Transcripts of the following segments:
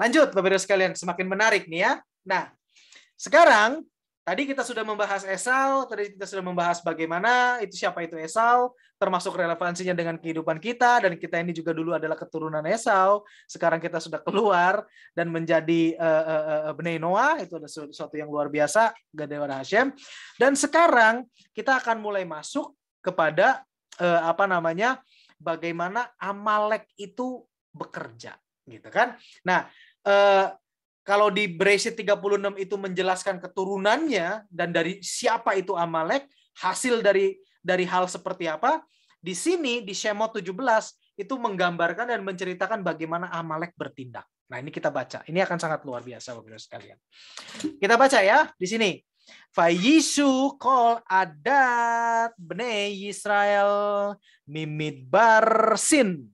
Lanjut, Bapak Ibu sekalian, semakin menarik nih ya. Nah, sekarang tadi kita sudah membahas Esau, tadi kita sudah membahas bagaimana siapa itu Esau, termasuk relevansinya dengan kehidupan kita, dan kita ini juga dulu adalah keturunan Esau. Sekarang kita sudah keluar dan menjadi Bnei Noah, itu adalah sesuatu yang luar biasa, Gadewara Hashem. Dan sekarang kita akan mulai masuk kepada bagaimana Amalek itu bekerja, gitu kan? Nah, kalau di Bereshit 36 itu menjelaskan keturunannya dan dari siapa itu Amalek, hasil dari hal seperti apa, di sini di Shemot 17 itu menggambarkan dan menceritakan bagaimana Amalek bertindak. Nah, ini kita baca. Ini akan sangat luar biasa Bapak Ibu sekalian. Kita baca ya di sini. Vayishu kol adat bnei Yisrael mimidbar sin.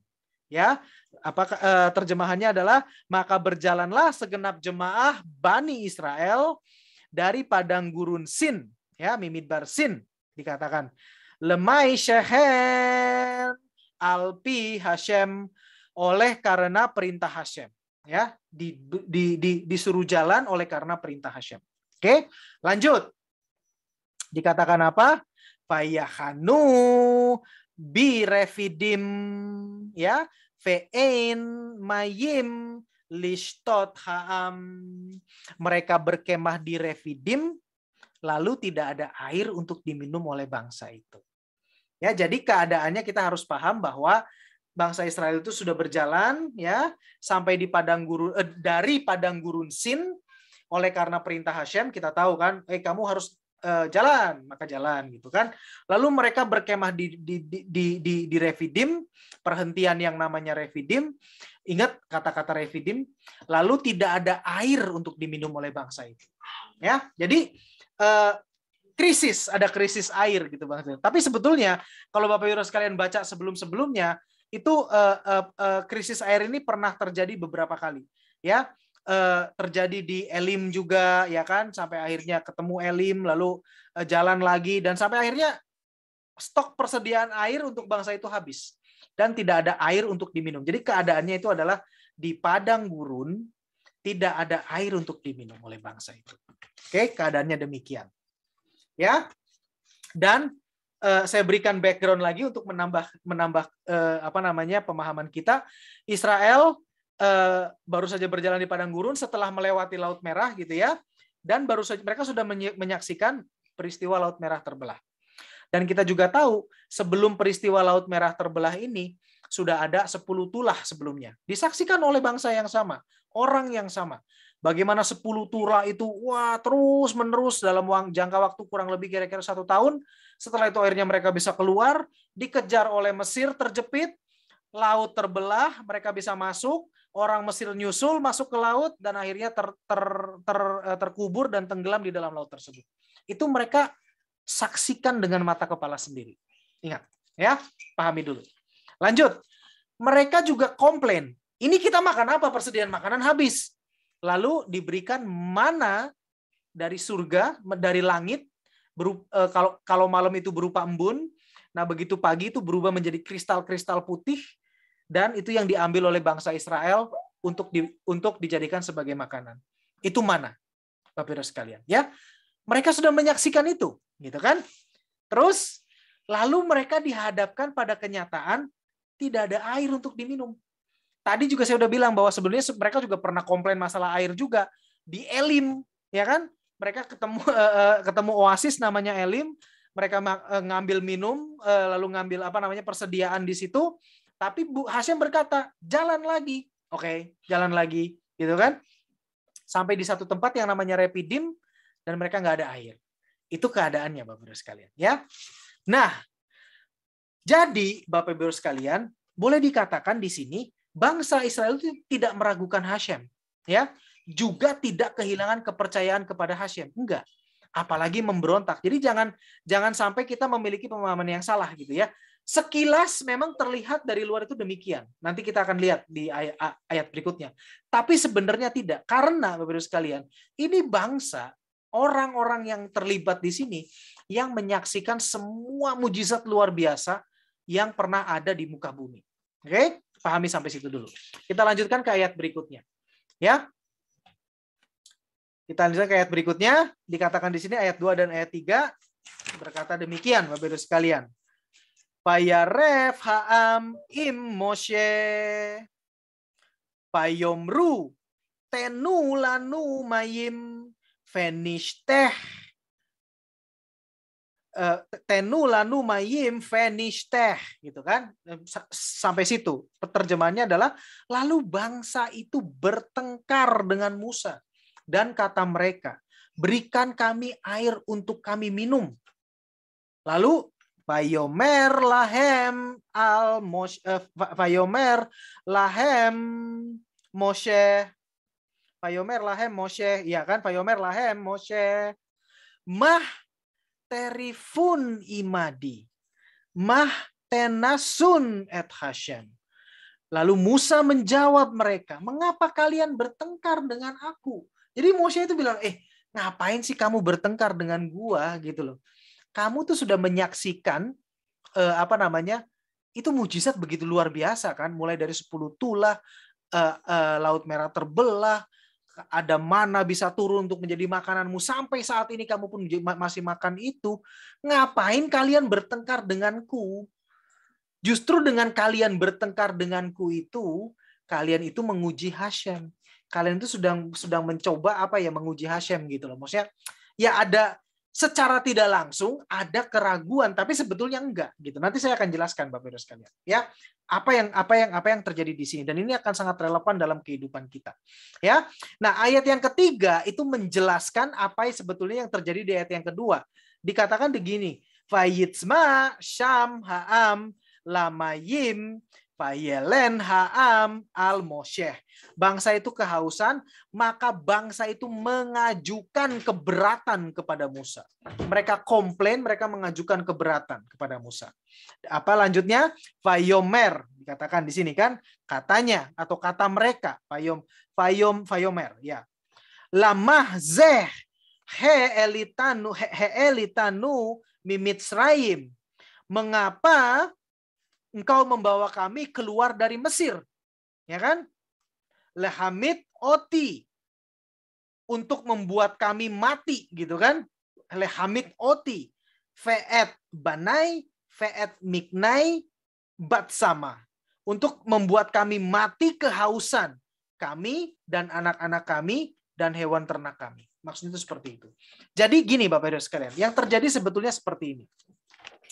Ya, terjemahannya adalah maka berjalanlah segenap jemaah Bani Israel dari padang gurun Sin, ya, Mimidbar Sin dikatakan lemai shehen alpi Hashem, oleh karena perintah Hashem, ya, disuruh jalan oleh karena perintah Hashem. Oke, lanjut. Dikatakan apa? Fayahanu birefidim, ya, ve'ein mayim lishtot ha'am. Mereka berkemah di Refidim, lalu tidak ada air untuk diminum oleh bangsa itu. Ya, jadi keadaannya kita harus paham bahwa bangsa Israel itu sudah berjalan, ya, sampai di dari padang gurun Sin oleh karena perintah Hashem. Kita tahu kan, kamu harus jalan, maka jalan, gitu kan. Lalu mereka berkemah di Refidim, perhentian yang namanya Refidim. Ingat kata-kata Refidim. Lalu tidak ada air untuk diminum oleh bangsa itu. Ya, jadi ada krisis air gitu bangsa. Tapi sebetulnya kalau Bapak Ibu sekalian baca sebelum-sebelumnya itu krisis air ini pernah terjadi beberapa kali, ya. Terjadi di Elim juga, ya kan, sampai akhirnya ketemu Elim, lalu jalan lagi, dan sampai akhirnya stok persediaan air untuk bangsa itu habis dan tidak ada air untuk diminum. Jadi keadaannya itu adalah di padang gurun tidak ada air untuk diminum oleh bangsa itu. Oke, keadaannya demikian, ya. Dan saya berikan background lagi untuk menambah pemahaman kita. Israel baru saja berjalan di padang gurun setelah melewati Laut Merah, gitu ya, dan baru saja mereka sudah menyaksikan peristiwa Laut Merah terbelah. Dan kita juga tahu sebelum peristiwa Laut Merah terbelah ini sudah ada 10 tulah sebelumnya disaksikan oleh bangsa yang sama, orang yang sama. Bagaimana 10 tulah itu terus menerus dalam jangka waktu kurang lebih kira-kira 1 tahun. Setelah itu akhirnya mereka bisa keluar, dikejar oleh Mesir, terjepit, laut terbelah, mereka bisa masuk. Orang Mesir nyusul masuk ke laut dan akhirnya terkubur dan tenggelam di dalam laut tersebut. Itu mereka saksikan dengan mata kepala sendiri. Ingat, ya, pahami dulu. Lanjut. Mereka juga komplain. Ini kita makan apa? Persediaan makanan habis. Lalu diberikan mana dari surga, dari langit. Kalau malam itu berupa embun, nah begitu pagi itu berubah menjadi kristal-kristal putih. Dan itu yang diambil oleh bangsa Israel untuk dijadikan sebagai makanan. Itu mana, Bapak Ibu sekalian, ya. Mereka sudah menyaksikan itu, gitu kan? Terus lalu mereka dihadapkan pada kenyataan tidak ada air untuk diminum. Tadi juga saya udah bilang bahwa sebenarnya mereka juga pernah komplain masalah air juga di Elim, ya kan? Mereka ketemu oasis namanya Elim, mereka ngambil minum, lalu ngambil persediaan di situ. Tapi Hashem berkata, jalan lagi. Oke, jalan lagi. Gitu kan? Sampai di satu tempat yang namanya Refidim, dan mereka nggak ada air. Itu keadaannya, Bapak Ibu sekalian. Ya. Nah, jadi Bapak Ibu sekalian, boleh dikatakan di sini, bangsa Israel itu tidak meragukan Hashem. Ya. Juga tidak kehilangan kepercayaan kepada Hashem. Enggak. Apalagi memberontak. Jadi jangan sampai kita memiliki pemahaman yang salah, gitu ya. Sekilas memang terlihat dari luar itu demikian. Nanti kita akan lihat di ayat berikutnya. Tapi sebenarnya tidak. Karena, Bapak Ibu sekalian, ini bangsa, orang-orang yang terlibat di sini, yang menyaksikan semua mujizat luar biasa yang pernah ada di muka bumi. Oke? Pahami sampai situ dulu. Kita lanjutkan ke ayat berikutnya. Ya. Kita lanjutkan ke ayat berikutnya. Dikatakan di sini ayat 2 dan ayat 3 berkata demikian, Bapak Ibu sekalian. Payaref ha'am im Moshe payomru tenu lanu mayim fenishteh tenu lanu mayim fenishteh, gitu kan, sampai situ. Terjemahannya adalah lalu bangsa itu bertengkar dengan Musa dan kata mereka, berikan kami air untuk kami minum. Lalu Vayomer lahem al Moshe, Vayomer lahem Moshe, Vayomer lahem Moshe, ya kan? Vayomer lahem Moshe, mah terifun imadi, mah tenasun et Hashem. Lalu Musa menjawab mereka, mengapa kalian bertengkar dengan aku? Jadi Moshe itu bilang, ngapain sih kamu bertengkar dengan gua gitu loh? Kamu tuh sudah menyaksikan itu mujizat begitu luar biasa kan, mulai dari 10 tulah, Laut Merah terbelah, ada mana bisa turun untuk menjadi makananmu, sampai saat ini kamu pun masih makan itu. Ngapain kalian bertengkar denganku? Justru dengan kalian bertengkar denganku itu, kalian itu menguji Hashem. Kalian itu sedang mencoba menguji Hashem gitu loh. Maksudnya ya ada secara tidak langsung ada keraguan, tapi sebetulnya enggak gitu. Nanti saya akan jelaskan Bapak Ibu sekalian. Ya, apa yang terjadi di sini, dan ini akan sangat relevan dalam kehidupan kita. Ya. Nah, ayat yang ketiga itu menjelaskan apa yang sebetulnya yang terjadi di ayat yang kedua. Dikatakan begini, Vayitsma Sham Ha'am Lamayim Vayelen Ha'am al Moshe. Bangsa itu kehausan, maka bangsa itu mengajukan keberatan kepada Musa. Mereka komplain, mereka mengajukan keberatan kepada Musa. Apa lanjutnya? Vayomer, dikatakan di sini kan, katanya atau kata mereka, Vayomer, ya. Lamah zeh he elitanu mimitsraim. Mengapa engkau membawa kami keluar dari Mesir? Ya kan? Lehamit oti, untuk membuat kami mati gitu kan. Lehamit oti, ve'et banai, ve'et miknai, batsama, untuk membuat kami mati kehausan, kami dan anak-anak kami dan hewan ternak kami. Maksudnya itu seperti itu. Jadi gini Bapak Ibu sekalian, yang terjadi sebetulnya seperti ini.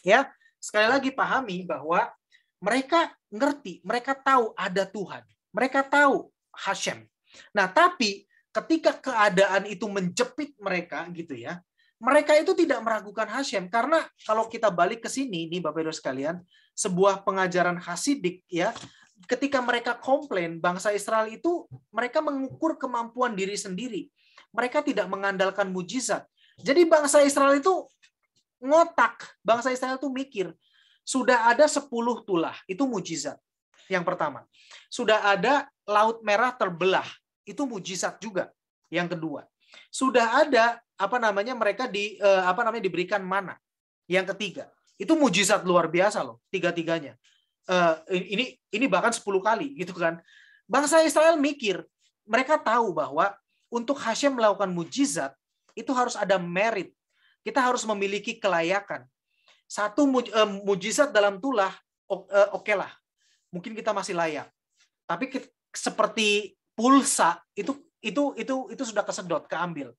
Ya, sekali lagi pahami bahwa mereka ngerti, mereka tahu ada Tuhan, mereka tahu Hashem. Nah, tapi ketika keadaan itu menjepit mereka gitu ya, mereka itu tidak meragukan Hashem, karena kalau kita balik ke sini nih Bapak Ibu sekalian, sebuah pengajaran Hasidik ya, ketika mereka komplain, bangsa Israel itu mereka mengukur kemampuan diri sendiri. Mereka tidak mengandalkan mujizat. Jadi bangsa Israel itu ngotak, bangsa Israel itu mikir, sudah ada 10 tulah, itu mujizat. Yang pertama. Sudah ada Laut Merah terbelah, itu mujizat juga. Yang kedua. Sudah ada mereka diberikan mana. Yang ketiga. Itu mujizat luar biasa loh, tiga-tiganya. Ini bahkan 10 kali gitu kan. Bangsa Israel mikir, mereka tahu bahwa untuk Hashem melakukan mujizat itu harus ada merit. Kita harus memiliki kelayakan. Satu mujizat dalam tulah, oke lah, mungkin kita masih layak. Tapi seperti pulsa itu sudah kesedot, keambil.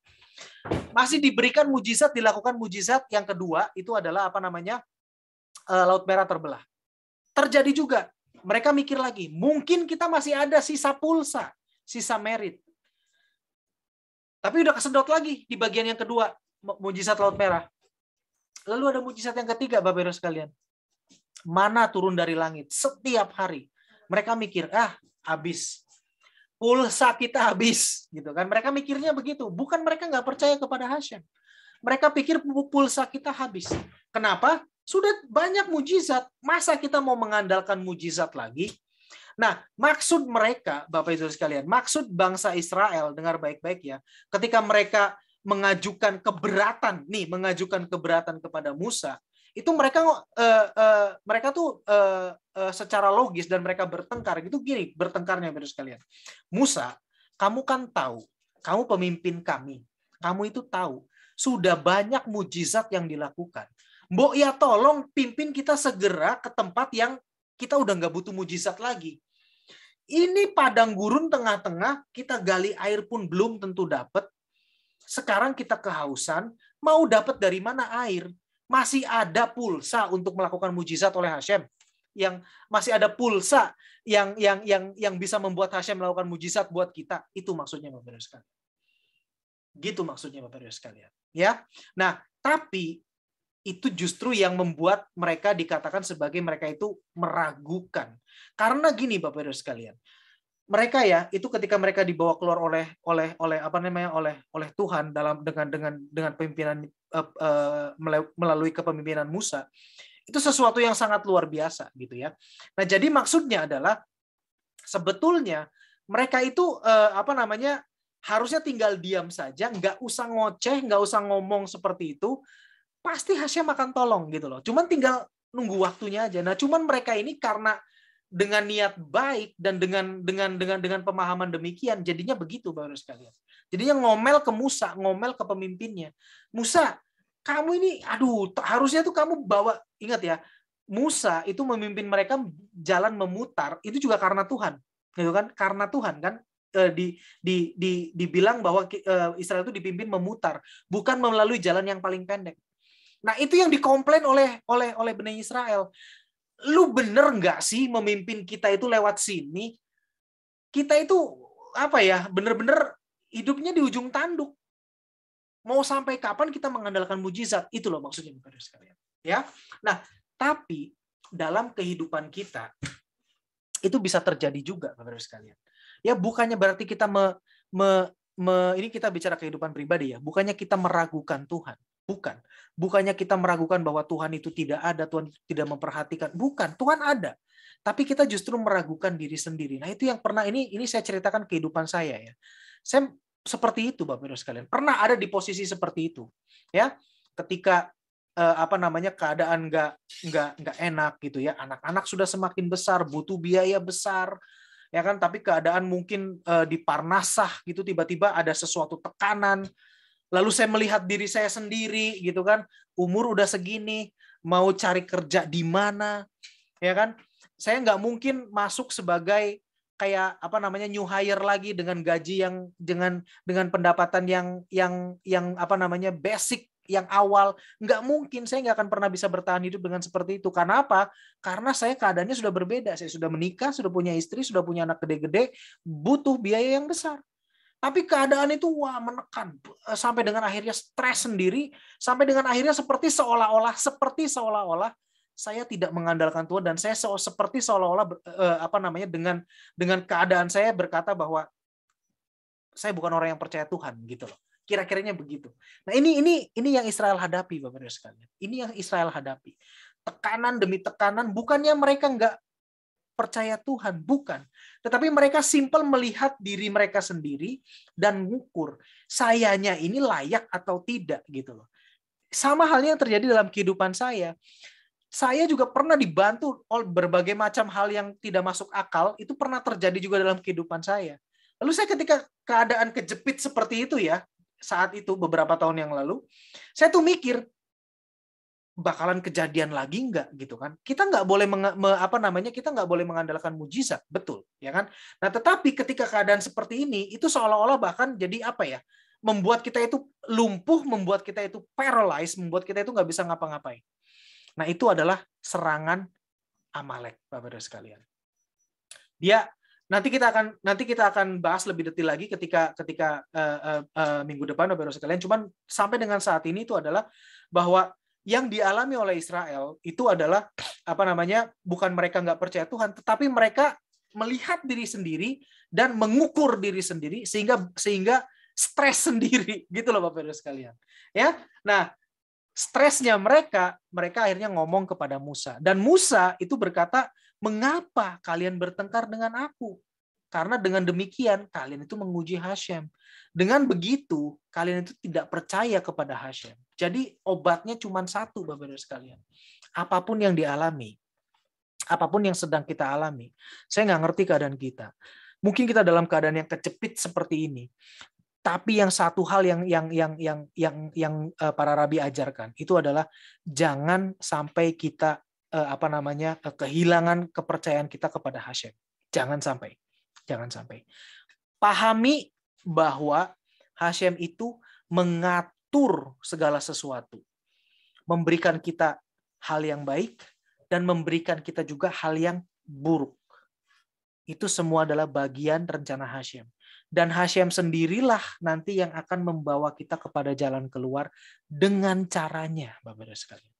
Masih diberikan mujizat, dilakukan mujizat yang kedua itu adalah Laut Merah terbelah. Terjadi juga. Mereka mikir lagi, mungkin kita masih ada sisa pulsa, sisa merit. Tapi udah kesedot lagi di bagian yang kedua, mujizat Laut Merah. Lalu ada mujizat yang ketiga, Bapak Ibu sekalian. Mana turun dari langit setiap hari. Mereka mikir, habis. Pulsa kita habis, gitu kan. Mereka mikirnya begitu. Bukan mereka nggak percaya kepada Hashem. Mereka pikir pulsa kita habis. Kenapa? Sudah banyak mujizat. Masa kita mau mengandalkan mujizat lagi? Nah, maksud mereka, Bapak Ibu sekalian, maksud bangsa Israel, dengar baik-baik ya, ketika mereka mengajukan keberatan kepada Musa, itu mereka tuh secara logis dan mereka bertengkar gitu, gini bertengkarnya Bapak sekalian. Musa, kamu kan tahu, kamu pemimpin kami, kamu itu tahu, sudah banyak mujizat yang dilakukan. Mbok ya tolong pimpin kita segera ke tempat yang kita udah nggak butuh mujizat lagi. Ini padang gurun tengah-tengah, kita gali air pun belum tentu dapat. Sekarang kita kehausan, mau dapat dari mana air? Masih ada pulsa untuk melakukan mujizat oleh Hashem. Yang masih ada pulsa yang bisa membuat Hashem melakukan mujizat buat kita. Itu maksudnya Bapak Ibu sekalian. Gitu maksudnya Bapak Ibu sekalian. Ya. Nah, tapi itu justru yang membuat mereka dikatakan sebagai mereka itu meragukan. Karena gini Bapak Ibu sekalian, mereka ya itu ketika mereka dibawa keluar oleh Tuhan dengan pimpinan melalui kepemimpinan Musa, itu sesuatu yang sangat luar biasa gitu ya. Nah, jadi maksudnya adalah sebetulnya mereka itu harusnya tinggal diam saja, nggak usah ngoceh, nggak usah ngomong seperti itu. Pasti Hashem akan tolong gitu loh. Cuman tinggal nunggu waktunya aja. Nah, cuman mereka ini karena dengan niat baik dan dengan pemahaman demikian, jadinya begitu Bapak sekalian. Jadinya ngomel ke Musa, ngomel ke pemimpinnya. Musa, kamu ini, harusnya tuh kamu bawa, ingat ya, Musa itu memimpin mereka jalan memutar, itu juga karena Tuhan, gitu kan? Karena Tuhan kan. Dibilang bahwa Israel itu dipimpin memutar, bukan melalui jalan yang paling pendek. Nah, itu yang dikomplain oleh Bani Israel. Lu bener nggak sih memimpin kita itu lewat sini? Kita itu bener-bener hidupnya di ujung tanduk. Mau sampai kapan kita mengandalkan mujizat? Itu loh maksudnya Bapak sekalian. Ya. Nah, tapi dalam kehidupan kita itu bisa terjadi juga Bapak sekalian. Ya, bukannya berarti kita ini kita bicara kehidupan pribadi ya, bukannya kita meragukan Tuhan. Bukannya kita meragukan bahwa Tuhan itu tidak ada, Tuhan tidak memperhatikan. Bukan, Tuhan ada. Tapi kita justru meragukan diri sendiri. Nah, itu yang pernah ini saya ceritakan kehidupan saya ya. Saya seperti itu Bapak Ibu sekalian. Pernah ada di posisi seperti itu. Ya. Ketika keadaan nggak enak gitu ya. Anak-anak sudah semakin besar, butuh biaya besar. Ya kan, tapi keadaan mungkin di Parnasah gitu tiba-tiba ada sesuatu tekanan. Lalu saya melihat diri saya sendiri gitu kan, umur udah segini, mau cari kerja di mana, ya kan? Saya nggak mungkin masuk sebagai kayak new hire lagi dengan gaji yang dengan pendapatan yang basic yang awal. Nggak mungkin, saya nggak akan pernah bisa bertahan hidup dengan seperti itu. Karena apa? Karena saya keadaannya sudah berbeda. Saya sudah menikah, sudah punya istri, sudah punya anak gede-gede, butuh biaya yang besar. Tapi keadaan itu menekan sampai dengan akhirnya stres sendiri, sampai dengan akhirnya seperti seolah-olah saya tidak mengandalkan Tuhan, dan saya seperti seolah-olah dengan keadaan saya berkata bahwa saya bukan orang yang percaya Tuhan gitu loh. Kira-kiranya begitu. Nah, ini yang Israel hadapi Bapak Ibu sekalian. Ini yang Israel hadapi. Tekanan demi tekanan, bukannya mereka nggak percaya Tuhan, bukan. Tetapi mereka simpel melihat diri mereka sendiri dan mengukur sayanya ini layak atau tidak gitu loh. Sama halnya yang terjadi dalam kehidupan saya. Saya juga pernah dibantu oleh berbagai macam hal yang tidak masuk akal, itu pernah terjadi juga dalam kehidupan saya. Lalu saya ketika keadaan kejepit seperti itu ya, saat itu beberapa tahun yang lalu, saya tuh mikir, bakalan kejadian lagi nggak gitu kan? Kita nggak boleh kita nggak boleh mengandalkan mujizat, betul ya kan? Nah, tetapi ketika keadaan seperti ini itu seolah-olah bahkan jadi membuat kita itu lumpuh, membuat kita itu paralyzed, membuat kita itu nggak bisa ngapa-ngapain. Nah, itu adalah serangan Amalek, Bapak-Ibu sekalian. Nanti kita akan bahas lebih detail lagi ketika minggu depan, Bapak-Ibu sekalian. Cuman sampai dengan saat ini itu adalah bahwa yang dialami oleh Israel itu adalah bukan mereka nggak percaya Tuhan, tetapi mereka melihat diri sendiri dan mengukur diri sendiri sehingga stres sendiri gitu loh Bapak Ibu sekalian. Ya. Nah, stresnya mereka akhirnya ngomong kepada Musa, dan Musa itu berkata, "Mengapa kalian bertengkar dengan aku? Karena dengan demikian kalian itu menguji Hashem. Dengan begitu kalian itu tidak percaya kepada Hashem." Jadi obatnya cuma satu Bapak-Ibu sekalian. Apapun yang dialami, apapun yang sedang kita alami, saya nggak ngerti keadaan kita. Mungkin kita dalam keadaan yang kejepit seperti ini. Tapi yang satu hal yang para rabi ajarkan itu adalah jangan sampai kita kehilangan kepercayaan kita kepada Hashem. Jangan sampai. Pahami bahwa Hashem itu mengatur segala sesuatu. Memberikan kita hal yang baik dan memberikan kita juga hal yang buruk. Itu semua adalah bagian rencana Hashem. Dan Hashem sendirilah nanti yang akan membawa kita kepada jalan keluar dengan caranya, Bapak-Ibu sekalian.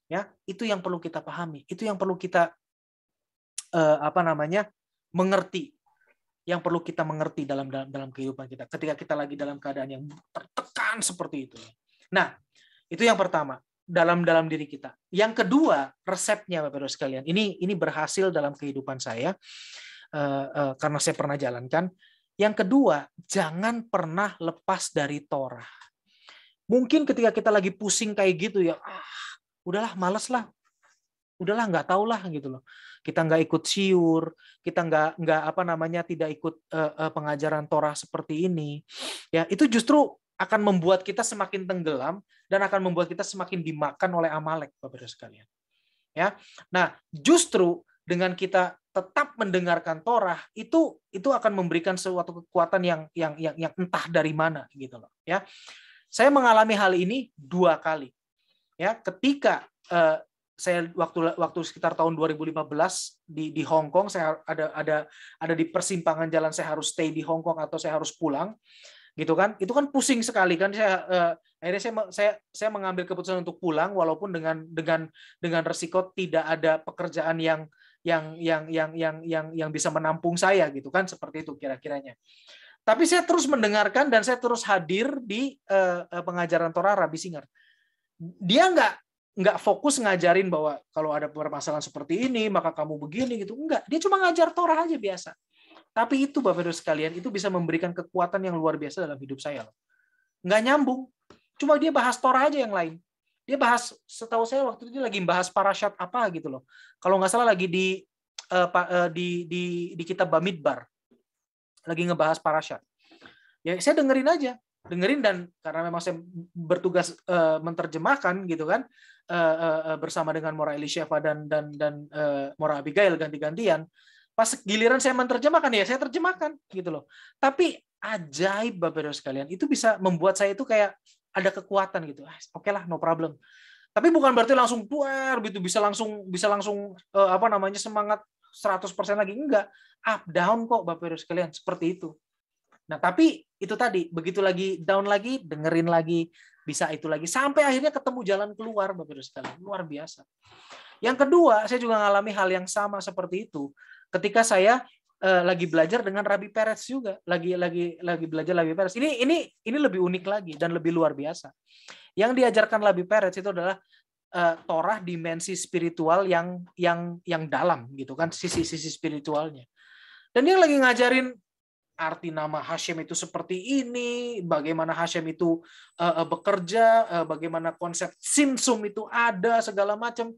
Ya, itu yang perlu kita pahami. Itu yang perlu kita mengerti. Yang perlu kita mengerti dalam kehidupan kita ketika kita lagi dalam keadaan yang tertekan seperti itu. Nah, itu yang pertama, dalam diri kita. Yang kedua, resepnya Bapak-Ibu sekalian. Ini berhasil dalam kehidupan saya karena saya pernah jalankan. Yang kedua, jangan pernah lepas dari Torah. Mungkin ketika kita lagi pusing kayak gitu ya, udahlah, males lah. Udahlah, nggak tahu lah gitu loh. Kita nggak ikut siur, kita tidak ikut pengajaran Torah seperti ini. Ya, itu justru akan membuat kita semakin tenggelam dan akan membuat kita semakin dimakan oleh Amalek, Bapak-Ibu sekalian. Ya. Nah, justru dengan kita tetap mendengarkan Torah itu akan memberikan suatu kekuatan yang entah dari mana gitu loh. Ya. Saya mengalami hal ini 2 kali. Ya, ketika saya waktu sekitar tahun 2015 di Hong Kong, saya ada di persimpangan jalan, saya harus stay di Hong Kong atau saya harus pulang, gitu kan? Itu kan pusing sekali kan. Akhirnya saya mengambil keputusan untuk pulang walaupun dengan resiko tidak ada pekerjaan yang bisa menampung saya gitu kan, seperti itu kira-kiranya. Tapi saya terus mendengarkan dan saya terus hadir di pengajaran Torah Rabbi Singer. Dia nggak fokus ngajarin bahwa kalau ada permasalahan seperti ini maka kamu begini gitu, enggak. Dia cuma ngajar Torah aja biasa. Tapi itu Bapak-Ibu sekalian, itu bisa memberikan kekuatan yang luar biasa dalam hidup saya. Nggak nyambung. Cuma dia bahas Torah aja yang lain. Dia bahas, setahu saya waktu itu lagi bahas parashat apa gitu loh. Kalau nggak salah lagi di kitab Bamidbar. Lagi ngebahas parashat. Ya saya dengerin dan karena memang saya bertugas menerjemahkan gitu kan, bersama dengan Mora Elisheva dan Mora Abigail ganti-gantian. Pas giliran saya menerjemahkan ya saya terjemahkan gitu loh. Tapi ajaib Bapak-Ibu sekalian, itu bisa membuat saya itu kayak ada kekuatan gitu. Oke lah, no problem. Tapi bukan berarti langsung puar gitu, bisa langsung semangat 100% lagi, enggak. Up down kok Bapak-Ibu sekalian, seperti itu. Nah, tapi itu tadi, begitu lagi down lagi, dengerin lagi, bisa itu lagi sampai akhirnya ketemu jalan keluar Bapak-Ibu sekalian. Luar biasa. Yang kedua, saya juga mengalami hal yang sama seperti itu ketika saya lagi belajar dengan Rabbi Peretz juga, lagi belajar Rabbi Peretz. Ini lebih unik lagi dan lebih luar biasa. Yang diajarkan Rabbi Peretz itu adalah Torah dimensi spiritual yang dalam gitu kan, sisi spiritualnya. Dan dia lagi ngajarin arti nama Hashem itu seperti ini, bagaimana Hashem itu bekerja, bagaimana konsep simsum itu ada, segala macam.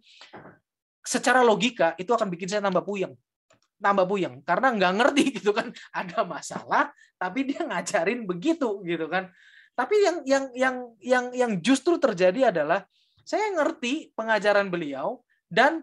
Secara logika itu akan bikin saya tambah puyeng karena nggak ngerti gitu kan, ada masalah tapi dia ngajarin begitu gitu kan. Tapi yang justru terjadi adalah saya ngerti pengajaran beliau dan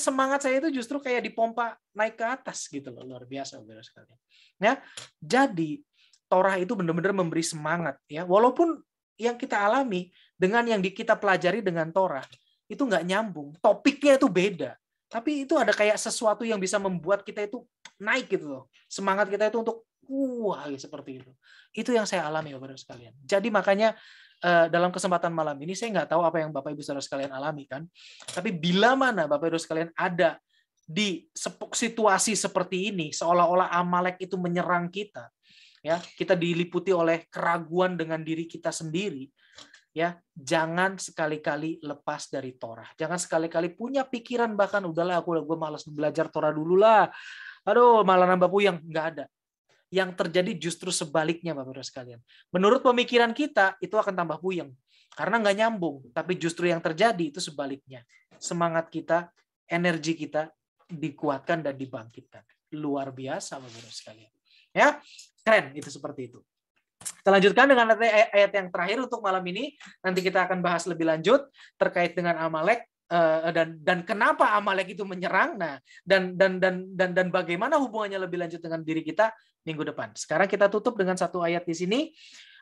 semangat saya itu justru kayak dipompa naik ke atas gitu loh, luar biasa sekali. Ya, jadi Torah itu benar-benar memberi semangat ya, walaupun yang kita alami dengan yang kita pelajari dengan Torah itu nggak nyambung, topiknya itu beda. Tapi itu ada kayak sesuatu yang bisa membuat kita itu naik gitu loh. Semangat kita itu untuk seperti itu. Itu yang saya alami Bapak-Ibu sekalian. Jadi makanya dalam kesempatan malam ini saya nggak tahu apa yang Bapak Ibu Saudara sekalian alami kan. Tapi bila mana Bapak Ibu sekalian ada di situasi seperti ini, seolah-olah Amalek itu menyerang kita, ya, kita diliputi oleh keraguan dengan diri kita sendiri. Ya, jangan sekali-kali lepas dari Torah. Jangan sekali-kali punya pikiran bahkan udahlah gue malas belajar Torah dulu lah. Aduh, malah nambah puyeng. Nggak ada. Yang terjadi justru sebaliknya Bapak-Ibu sekalian. Menurut pemikiran kita itu akan tambah puyeng karena nggak nyambung. Tapi justru yang terjadi itu sebaliknya. Semangat kita, energi kita dikuatkan dan dibangkitkan. luar biasa Bapak-Ibu sekalian. Ya, keren itu seperti itu. Kita lanjutkan dengan ayat yang terakhir untuk malam ini. Nanti kita akan bahas lebih lanjut terkait dengan Amalek dan kenapa Amalek itu menyerang. Nah, dan bagaimana hubungannya lebih lanjut dengan diri kita minggu depan. Sekarang kita tutup dengan satu ayat di sini.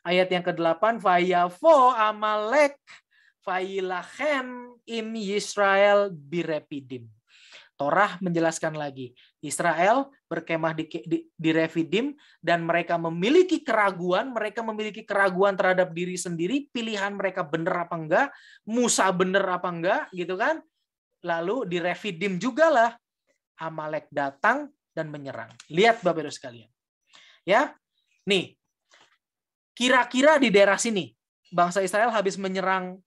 Ayat yang ke-8, Vayavo Amalek Vailachem im Yisrael birepidim. Torah menjelaskan lagi, Israel berkemah di Refidim dan mereka memiliki keraguan terhadap diri sendiri, pilihan mereka benar apa enggak, Musa benar apa enggak, gitu kan? Lalu di Refidim juga lah Amalek datang dan menyerang. Lihat Bapak Ibu sekalian. Ya. Nih. Kira-kira di daerah sini bangsa Israel habis menyeberang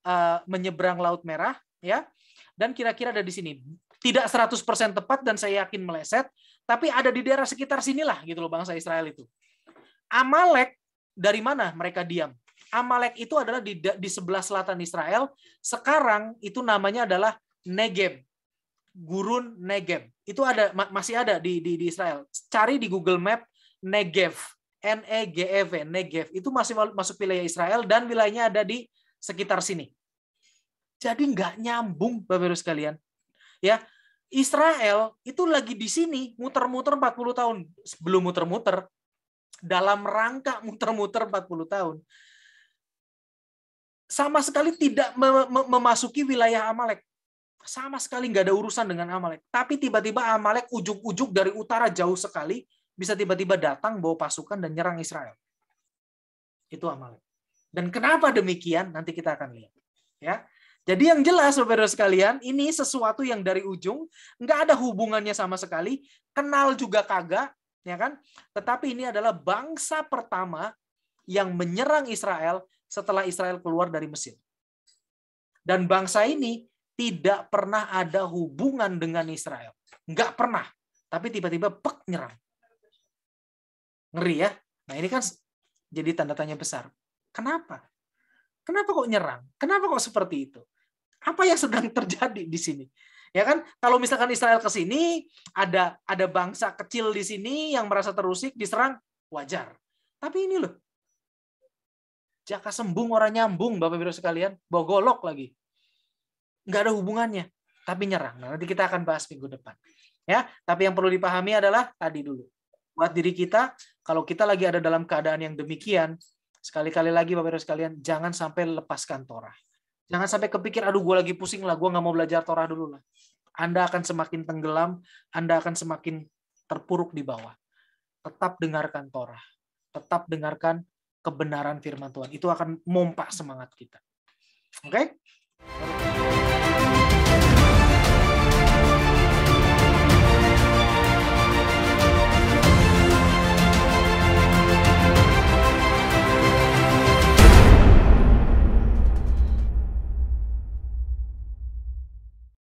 Laut Merah, ya. Dan kira-kira ada di sini. Tidak 100% tepat dan saya yakin meleset, tapi ada di daerah sekitar sinilah gitu loh bangsa Israel itu. Amalek dari mana mereka diam? Amalek itu adalah di sebelah selatan Israel. Sekarang itu namanya adalah Negev. Gurun Negev. Itu masih ada di Israel. Cari di Google Map Negev. Negev, Negev. Itu masih masuk wilayah Israel dan wilayahnya ada di sekitar sini. Jadi nggak nyambung Bapak Ibu sekalian. Ya, Israel itu lagi di sini muter-muter 40 tahun. Belum muter-muter, dalam rangka muter-muter 40 tahun. Sama sekali tidak memasuki wilayah Amalek. Sama sekali nggak ada urusan dengan Amalek. Tapi tiba-tiba Amalek ujung-ujung dari utara jauh sekali bisa tiba-tiba datang bawa pasukan dan nyerang Israel. Itu Amalek. Dan kenapa demikian? Nanti kita akan lihat. Ya. Jadi yang jelas, saudara sekalian, ini sesuatu yang dari ujung, nggak ada hubungannya sama sekali, kenal juga kagak, ya kan? Tetapi ini adalah bangsa pertama yang menyerang Israel setelah Israel keluar dari Mesir. Dan bangsa ini tidak pernah ada hubungan dengan Israel. Nggak pernah. Tapi tiba-tiba pek nyerang. Ngeri ya? Nah ini kan jadi tanda tanya besar. Kenapa? Kenapa kok nyerang? Kenapa kok seperti itu? Apa yang sedang terjadi di sini? Ya kan, kalau misalkan Israel ke sini, ada bangsa kecil di sini yang merasa terusik, diserang, wajar. Tapi ini loh, jaka sembung orang nyambung, Bapak Ibu sekalian, bawa golok lagi. Nggak ada hubungannya, tapi nyerang. Nah, nanti kita akan bahas minggu depan. Ya, tapi yang perlu dipahami adalah tadi dulu. Buat diri kita, kalau kita lagi ada dalam keadaan yang demikian, sekali-kali lagi Bapak Ibu sekalian, jangan sampai lepaskan Torah. Jangan sampai kepikir, aduh gue lagi pusing lah, gue nggak mau belajar Torah dulu lah. Anda akan semakin tenggelam, Anda akan semakin terpuruk di bawah. Tetap dengarkan Torah. Tetap dengarkan kebenaran firman Tuhan. Itu akan mompa semangat kita. Oke?